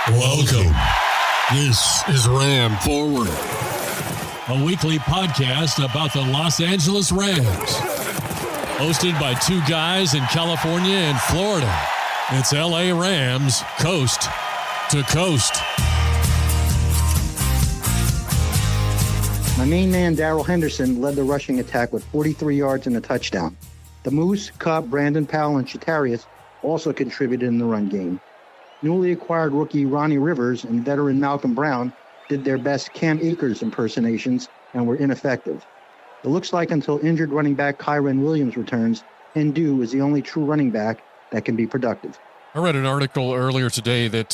Welcome. This is Ram Forward, a weekly podcast about the Los Angeles Rams. Hosted by two guys in California and Florida. It's LA Rams, coast to coast. My main man, Darrell Henderson, led the rushing attack with 43 yards and a touchdown. The Moose, Cup, Brandon Powell, and Shatarius also contributed in the run game. Newly acquired rookie Ronnie Rivers and veteran Malcolm Brown did their best Cam Akers impersonations and were ineffective. It looks like until injured running back Kyren Williams returns, Hendu is the only true running back that can be productive. I read an article earlier today that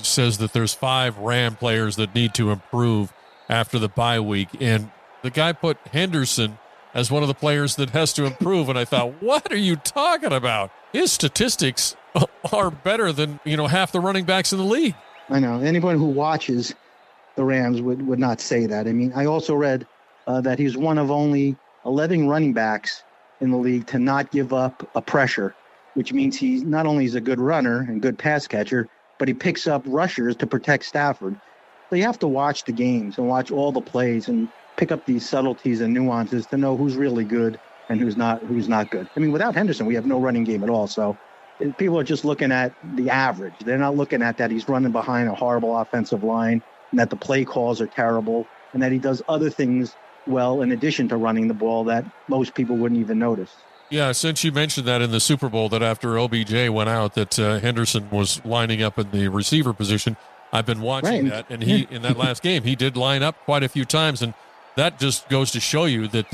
says that there's 5 Ram players that need to improve after the bye week, and the guy put Henderson as one of the players that has to improve, and I thought, what are you talking about? His statistics are better than, half the running backs in the league. I know. Anyone who watches the Rams would not say that. I mean, I also read that he's one of only 11 running backs in the league to not give up a pressure, which means he's not only is a good runner and good pass catcher, but he picks up rushers to protect Stafford. So you have to watch the games and watch all the plays and pick up these subtleties and nuances to know who's really good and who's not good. I mean, without Henderson, we have no running game at all. So people are just looking at the average. They're not looking at that he's running behind a horrible offensive line and that the play calls are terrible and that he does other things well in addition to running the ball that most people wouldn't even notice. Yeah, since you mentioned that in the Super Bowl, that after OBJ went out, that Henderson was lining up in the receiver position, I've been watching that, and he in that last game, he did line up quite a few times, and that just goes to show you that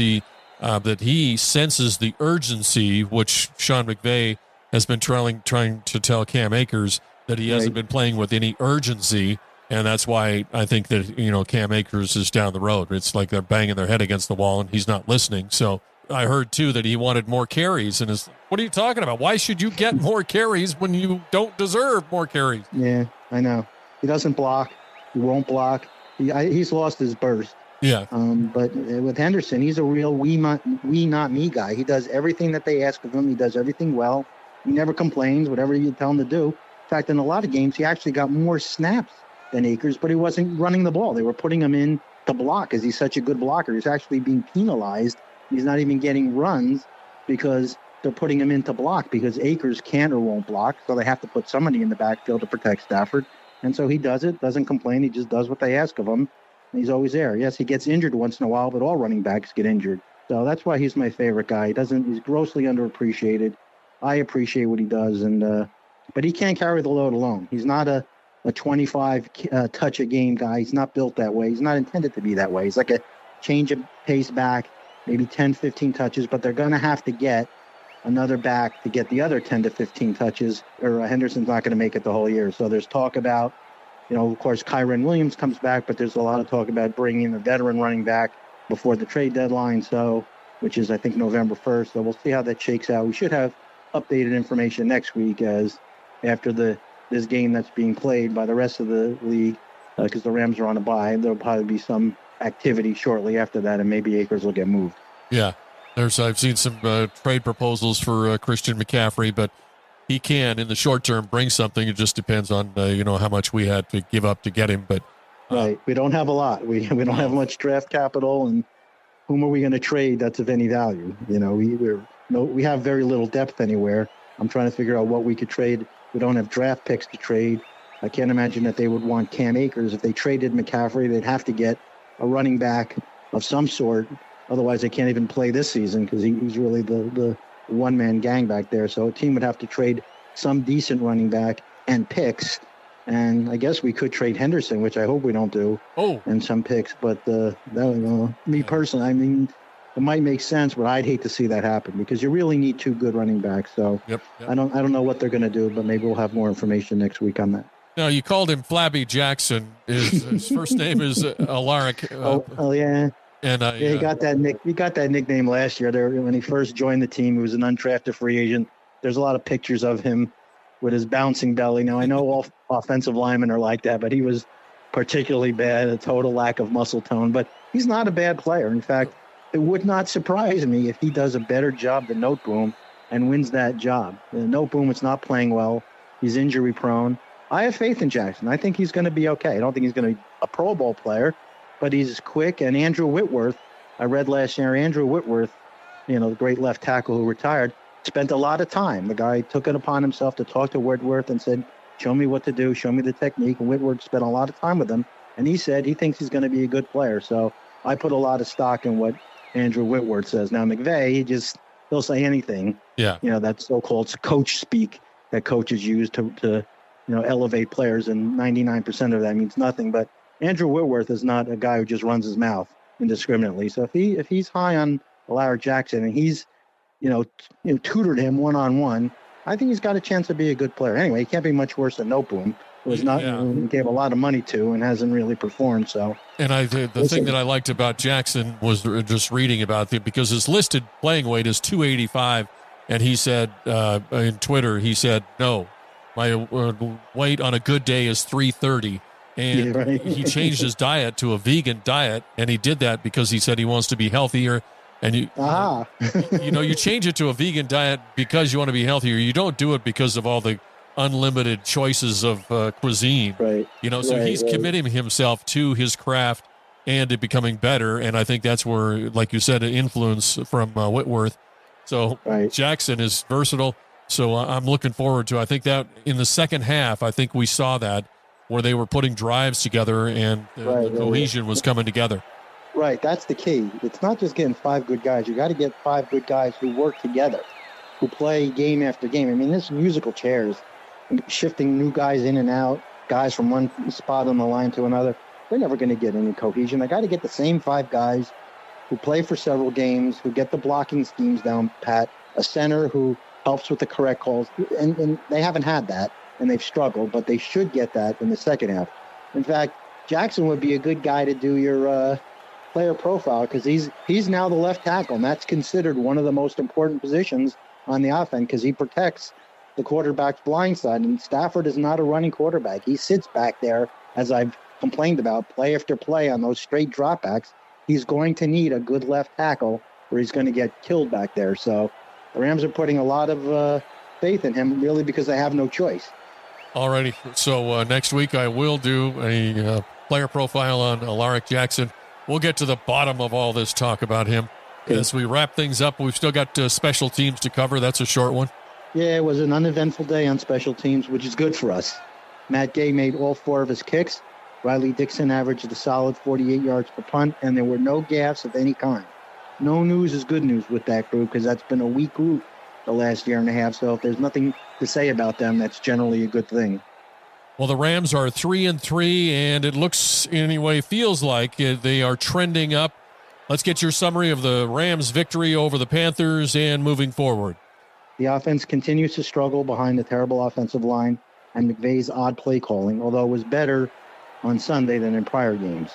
that he senses the urgency, which Sean McVay has been trying to tell Cam Akers that he hasn't been playing with any urgency, and that's why I think that Cam Akers is down the road. It's like they're banging their head against the wall, and he's not listening. So I heard too that he wanted more carries, and what are you talking about? Why should you get more carries when you don't deserve more carries? Yeah, I know. He doesn't block. He won't block. He's lost his burst. Yeah. But with Henderson, he's a real we not me guy. He does everything that they ask of him. He does everything well. He never complains, whatever you tell him to do. In fact, in a lot of games, he actually got more snaps than Akers, but he wasn't running the ball. They were putting him in to block because he's such a good blocker. He's actually being penalized. He's not even getting runs because they're putting him in to block because Akers can't or won't block, so they have to put somebody in the backfield to protect Stafford. And so he does it, doesn't complain. He just does what they ask of him. And he's always there. Yes, he gets injured once in a while, but all running backs get injured. So that's why he's my favorite guy. He's grossly underappreciated. I appreciate what he does, but he can't carry the load alone. He's not a 25 touch a game guy. He's not built that way. He's not intended to be that way. He's like a change of pace back, maybe 10, 15 touches, but they're going to have to get another back to get the other 10 to 15 touches, or Henderson's not going to make it the whole year. So there's talk about, of course, Kyren Williams comes back, but there's a lot of talk about bringing in a veteran running back before the trade deadline, which is, I think, November 1st. So we'll see how that shakes out. We should have updated information next week as after this game that's being played by the rest of the league, because the Rams are on a bye. There'll probably be some activity shortly after that, and maybe Akers will get moved. Yeah. I've seen some trade proposals for Christian McCaffrey, but he can, in the short term, bring something. It just depends on, how much we had to give up to get him. But right. We don't have a lot. We don't have much draft capital, and whom are we going to trade that's of any value? We have very little depth anywhere. I'm trying to figure out what we could trade. We don't have draft picks to trade. I can't imagine that they would want Cam Akers. If they traded McCaffrey, they'd have to get a running back of some sort. Otherwise, they can't even play this season because he's really the one-man gang back there. So a team would have to trade some decent running back and picks. And I guess we could trade Henderson, which I hope we don't do, and some picks. But me personally, I mean, it might make sense, but I'd hate to see that happen because you really need 2 good running backs. So yep. I don't know what they're going to do, but maybe we'll have more information next week on that. Now, you called him Flabby Jackson. His first name is Alaric. Yeah. And he got that nickname last year. There, when he first joined the team, he was an undrafted free agent. There's a lot of pictures of him with his bouncing belly. Now, I know all offensive linemen are like that, but he was particularly bad, a total lack of muscle tone. But he's not a bad player. In fact, it would not surprise me if he does a better job than Noteboom and wins that job. Noteboom is not playing well. He's injury prone. I have faith in Jackson. I think he's going to be okay. I don't think he's going to be a Pro Bowl player, but he's quick. And Andrew Whitworth, I read last year, Andrew Whitworth, the great left tackle who retired, spent a lot of time. The guy took it upon himself to talk to Whitworth and said, show me what to do, show me the technique. And Whitworth spent a lot of time with him. And he said he thinks he's going to be a good player. So I put a lot of stock in what Andrew Whitworth says. Now, McVay, he'll say anything. Yeah. That so-called coach speak that coaches use to elevate players, and 99% of that means nothing. But Andrew Whitworth is not a guy who just runs his mouth indiscriminately. So if he's high on Alaric Jackson and he's, tutored him one-on-one, I think he's got a chance to be a good player. Anyway, he can't be much worse than Noteboom, who was not who gave a lot of money to and hasn't really performed. So, and the thing that I liked about Jackson was just reading about it, because his listed playing weight is 285, and he said in Twitter, he said, no, my weight on a good day is 330. And he changed his diet to a vegan diet, and he did that because he said he wants to be healthier. And you change it to a vegan diet because you want to be healthier. You don't do it because of all the unlimited choices of cuisine. Right. So he's committing himself to his craft and to becoming better. And I think that's where, like you said, an influence from Whitworth. So Jackson is versatile. So I'm looking forward to, I think that in the second half, I think we saw that where they were putting drives together and the cohesion was coming together. Right, that's the key. It's not just getting 5 good guys. You got to get 5 good guys who work together, who play game after game. I mean, this musical chairs, shifting new guys in and out, guys from one spot on the line to another. They're never going to get any cohesion. They got to get the same 5 guys who play for several games, who get the blocking schemes down pat, a center who helps with the correct calls. And they haven't had that, and they've struggled, but they should get that in the second half. In fact, Jackson would be a good guy to do your player profile, because he's now the left tackle, and that's considered one of the most important positions on the offense because he protects the quarterback's blind side. And Stafford is not a running quarterback. He sits back there, as I've complained about, play after play on those straight dropbacks. He's going to need a good left tackle or he's going to get killed back there. So the Rams are putting a lot of faith in him, really, because they have no choice. Alrighty. So next week I will do a player profile on Alaric Jackson. We'll get to the bottom of all this talk about him. Okay. As we wrap things up, we've still got special teams to cover. That's a short one. Yeah, it was an uneventful day on special teams, which is good for us. Matt Gay made all 4 of his kicks. Riley Dixon averaged a solid 48 yards per punt, and there were no gaffes of any kind. No news is good news with that group, because that's been a weak group the last year and a half. So if there's nothing to say about them, that's generally a good thing. Well, the Rams are 3-3, and it looks, anyway, feels like they are trending up. Let's get your summary of the Rams' victory over the Panthers and moving forward. The offense continues to struggle behind the terrible offensive line and McVay's odd play calling, although it was better on Sunday than in prior games.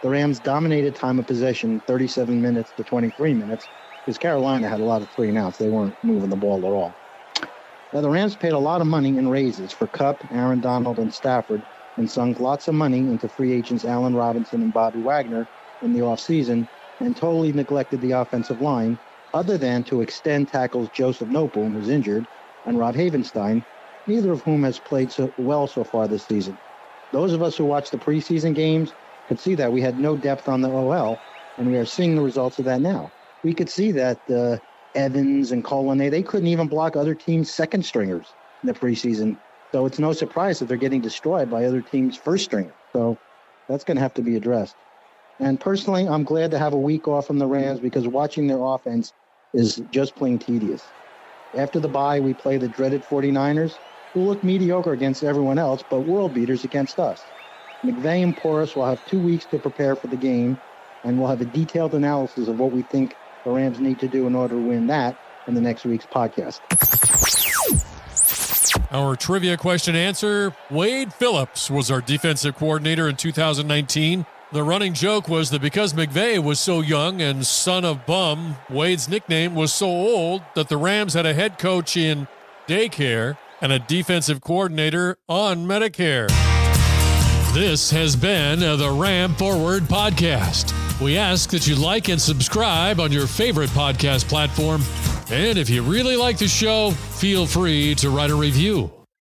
The Rams dominated time of possession 37 minutes to 23 minutes because Carolina had a lot of 3-and-outs. They weren't moving the ball at all. Now, the Rams paid a lot of money in raises for Kupp, Aaron Donald, and Stafford, and sunk lots of money into free agents Allen Robinson and Bobby Wagner in the offseason, and totally neglected the offensive line, other than to extend tackles Joseph Noteboom, who's injured, and Rob Havenstein, neither of whom has played so well so far this season. Those of us who watched the preseason games could see that we had no depth on the OL, and we are seeing the results of that now. We could see that Evans and Colonnay, they couldn't even block other teams' second stringers in the preseason. So it's no surprise that they're getting destroyed by other teams' first stringer. So that's going to have to be addressed. And personally, I'm glad to have a week off from the Rams because watching their offense is just plain tedious. After the bye, we play the dreaded 49ers, who look mediocre against everyone else, but world beaters against us. McVay and Porras will have 2 weeks to prepare for the game, and we'll have a detailed analysis of what we think the Rams need to do in order to win that in the next week's podcast. Our trivia question answer, Wade Phillips was our defensive coordinator in 2019. The running joke was that because McVay was so young and son of bum, Wade's nickname was so old that the Rams had a head coach in daycare and a defensive coordinator on Medicare. This has been the Ram Forward Podcast. We ask that you like and subscribe on your favorite podcast platform. And if you really like the show, feel free to write a review.